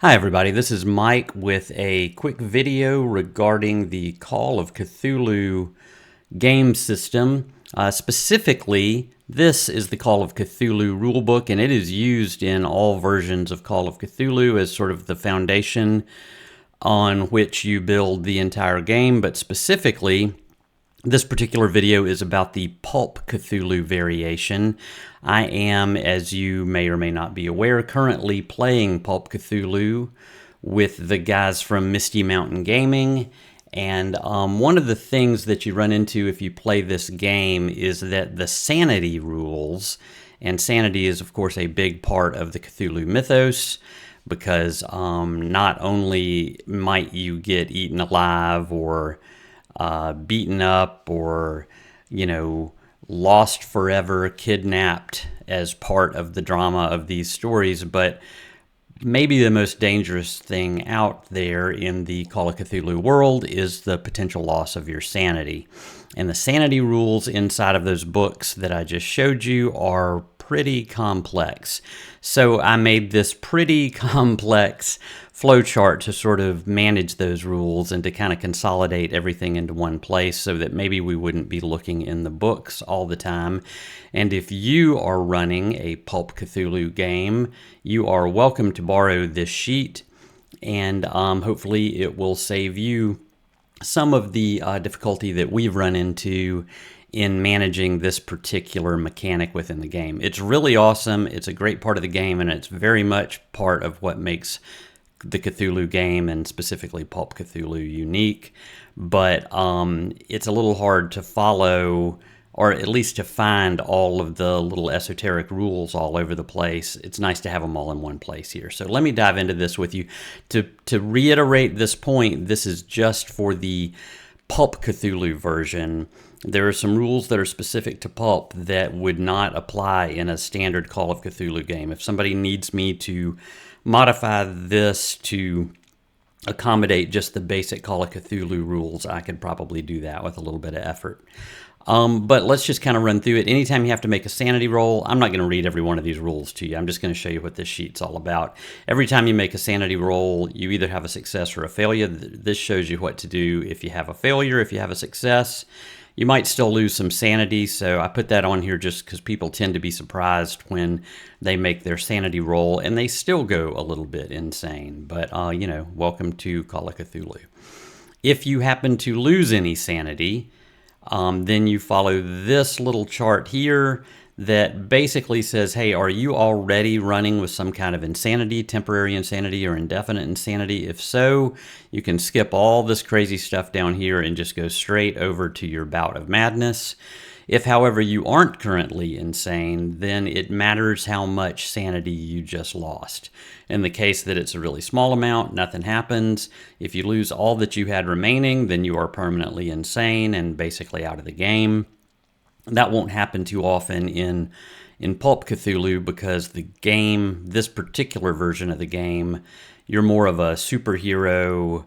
Hi everybody, this is Mike with a quick video regarding the Call of Cthulhu game system. Specifically, this is the Call of Cthulhu rulebook, and it is used in all versions of Call of Cthulhu as sort of the foundation on which you build the entire game, but specifically, this particular video is about the Pulp Cthulhu variation. I am, as you may or may not be aware, currently playing Pulp Cthulhu with the guys from Misty Mountain Gaming. And one of the things that you run into if you play this game is that the sanity rules, and sanity is of course a big part of the Cthulhu mythos, because not only might you get eaten alive or beaten up or, lost forever, kidnapped as part of the drama of these stories, but maybe the most dangerous thing out there in the Call of Cthulhu world is the potential loss of your sanity. And the sanity rules inside of those books that I just showed you are pretty complex. So I made this pretty complex flowchart to sort of manage those rules and to kind of consolidate everything into one place so that maybe we wouldn't be looking in the books all the time. And if you are running a Pulp Cthulhu game, you are welcome to borrow this sheet, and hopefully it will save you some of the difficulty that we've run into in managing this particular mechanic within the game. It's really awesome. It's a great part of the game, and it's very much part of what makes the Cthulhu game, and specifically Pulp Cthulhu, unique. But it's a little hard to follow, or at least to find all of the little esoteric rules all over the place. It's nice to have them all in one place here. So let me dive into this with you. To reiterate this point, this is just for the Pulp Cthulhu version. There are some rules that are specific to Pulp that would not apply in a standard Call of Cthulhu game. If somebody needs me to modify this to accommodate just the basic Call of Cthulhu rules, I could probably do that with a little bit of effort. But let's just kind of run through it. Anytime you have to make a sanity roll, I'm not going to read every one of these rules to you. I'm just going to show you what this sheet's all about. Every time you make a sanity roll, you either have a success or a failure. This shows you what to do if you have a failure. If you have a success, you might still lose some sanity, so I put that on here just because people tend to be surprised when they make their sanity roll, and they still go a little bit insane. But, welcome to Call of Cthulhu. If you happen to lose any sanity, then you follow this little chart here that basically says, hey, are you already running with some kind of insanity, temporary insanity, or indefinite insanity? If so, you can skip all this crazy stuff down here and just go straight over to your bout of madness. If, however, you aren't currently insane, then it matters how much sanity you just lost. In the case that it's a really small amount, nothing happens. If you lose all that you had remaining, then you are permanently insane and basically out of the game. That won't happen too often in Pulp Cthulhu because the game, this particular version of the game, you're more of a superhero,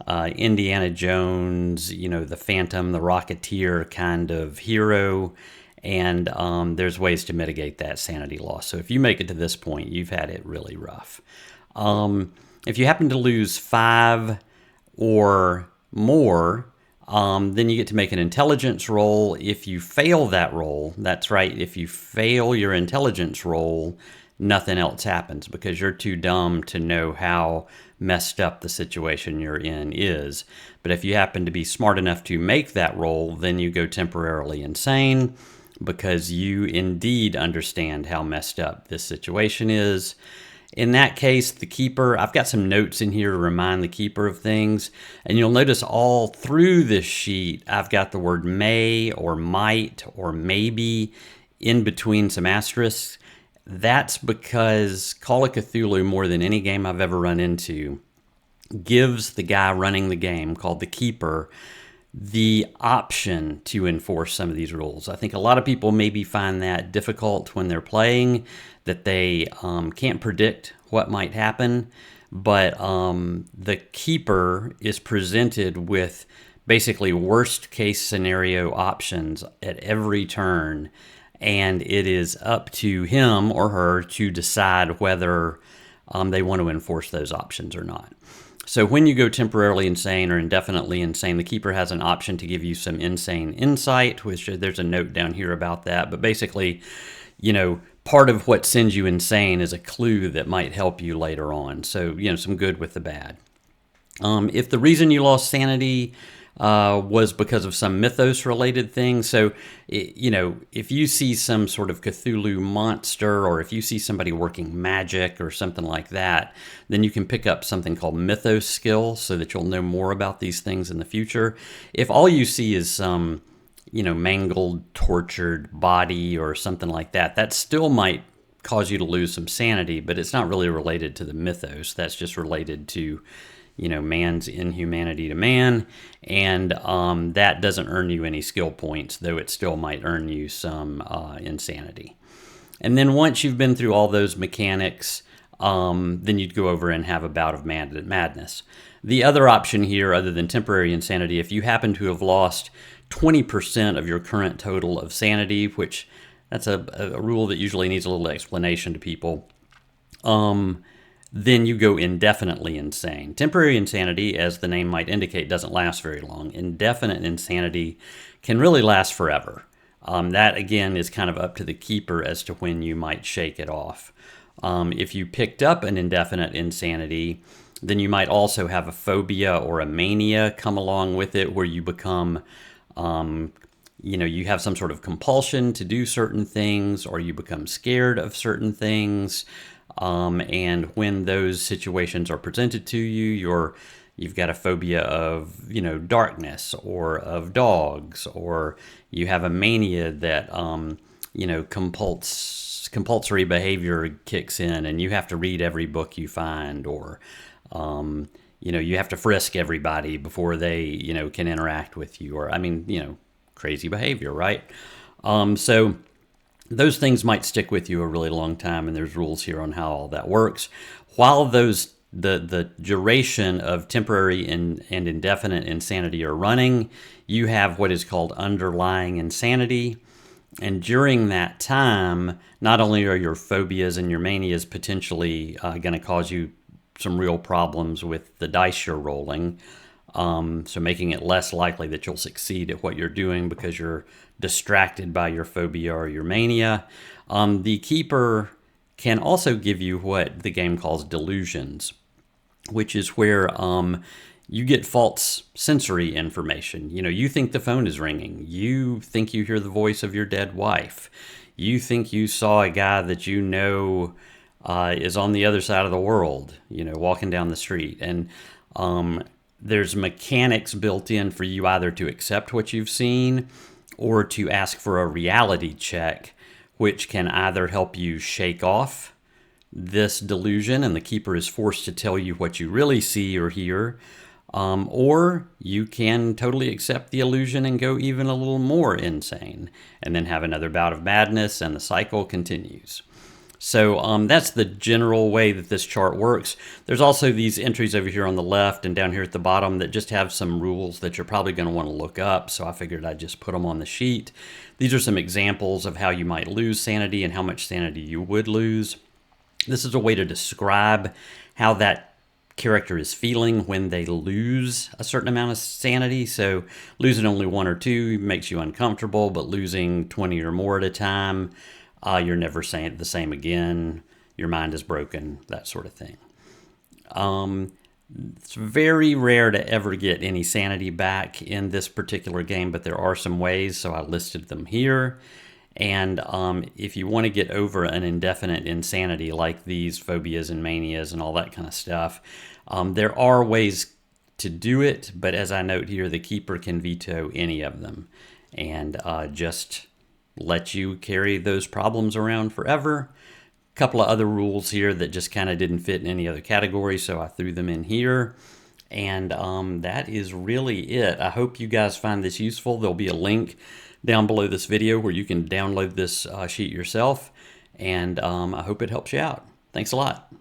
Indiana Jones, the Phantom, the Rocketeer kind of hero, and there's ways to mitigate that sanity loss. So if you make it to this point, you've had it really rough. If you happen to lose 5 or more, then you get to make an intelligence roll. If you fail that roll, that's right, if you fail your intelligence roll, nothing else happens because you're too dumb to know how messed up the situation you're in is. But if you happen to be smart enough to make that roll, then you go temporarily insane because you indeed understand how messed up this situation is. In that case, the keeper, I've got some notes in here to remind the keeper of things, and you'll notice all through this sheet, I've got the word may or might or maybe in between some asterisks. That's because Call of Cthulhu, more than any game I've ever run into, gives the guy running the game, called the keeper, the option to enforce some of these rules. I think a lot of people maybe find that difficult when they're playing, that they can't predict what might happen, but the keeper is presented with basically worst case scenario options at every turn, and it is up to him or her to decide whether they want to enforce those options or not. So when you go temporarily insane or indefinitely insane, the keeper has an option to give you some insane insight, which there's a note down here about that. But basically, part of what sends you insane is a clue that might help you later on. So, some good with the bad. If the reason you lost sanity was because of some mythos-related thing. So, if you see some sort of Cthulhu monster, or if you see somebody working magic or something like that, then you can pick up something called mythos skill so that you'll know more about these things in the future. If all you see is some, mangled, tortured body or something like that, that still might cause you to lose some sanity, but it's not really related to the mythos. That's just related to man's inhumanity to man, and that doesn't earn you any skill points, though it still might earn you some insanity. And then once you've been through all those mechanics, then you'd go over and have a bout of madness. The other option here, other than temporary insanity, if you happen to have lost 20% of your current total of sanity, which that's a rule that usually needs a little explanation to people, then you go indefinitely insane. Temporary insanity, as the name might indicate, doesn't last very long. Indefinite insanity can really last forever. That, again, is kind of up to the keeper as to when you might shake it off. If you picked up an indefinite insanity, then you might also have a phobia or a mania come along with it, where you become, you have some sort of compulsion to do certain things, or you become scared of certain things. And when those situations are presented to you, you've got a phobia of, darkness, or of dogs, or you have a mania that, compulsory behavior kicks in and you have to read every book you find, or, you have to frisk everybody before they, can interact with you, or, crazy behavior, right? So those things might stick with you a really long time, and there's rules here on how all that works. While the duration of temporary and indefinite insanity are running, you have what is called underlying insanity. And during that time, not only are your phobias and your manias potentially going to cause you some real problems with the dice you're rolling, so making it less likely that you'll succeed at what you're doing because you're distracted by your phobia or your mania. The keeper can also give you what the game calls delusions, which is where you get false sensory information. You think the phone is ringing. You think you hear the voice of your dead wife. You think you saw a guy that is on the other side of the world, walking down the street. And there's mechanics built in for you either to accept what you've seen or to ask for a reality check, which can either help you shake off this delusion and the keeper is forced to tell you what you really see or hear, or you can totally accept the illusion and go even a little more insane and then have another bout of madness, and the cycle continues. So that's the general way that this chart works. There's also these entries over here on the left and down here at the bottom that just have some rules that you're probably going to want to look up, so I figured I'd just put them on the sheet. These are some examples of how you might lose sanity and how much sanity you would lose. This is a way to describe how that character is feeling when they lose a certain amount of sanity. So losing only 1 or 2 makes you uncomfortable, but losing 20 or more at a time, you're never saying the same again, your mind is broken, that sort of thing. It's very rare to ever get any sanity back in this particular game, but there are some ways, so I listed them here. And if you want to get over an indefinite insanity like these phobias and manias and all that kind of stuff, there are ways to do it, but as I note here, the keeper can veto any of them and just let you carry those problems around forever. A couple of other rules here that just kind of didn't fit in any other category, so I threw them in here. And that is really it. I hope you guys find this useful. There'll be a link down below this video where you can download this sheet yourself, and I hope it helps you out. Thanks a lot.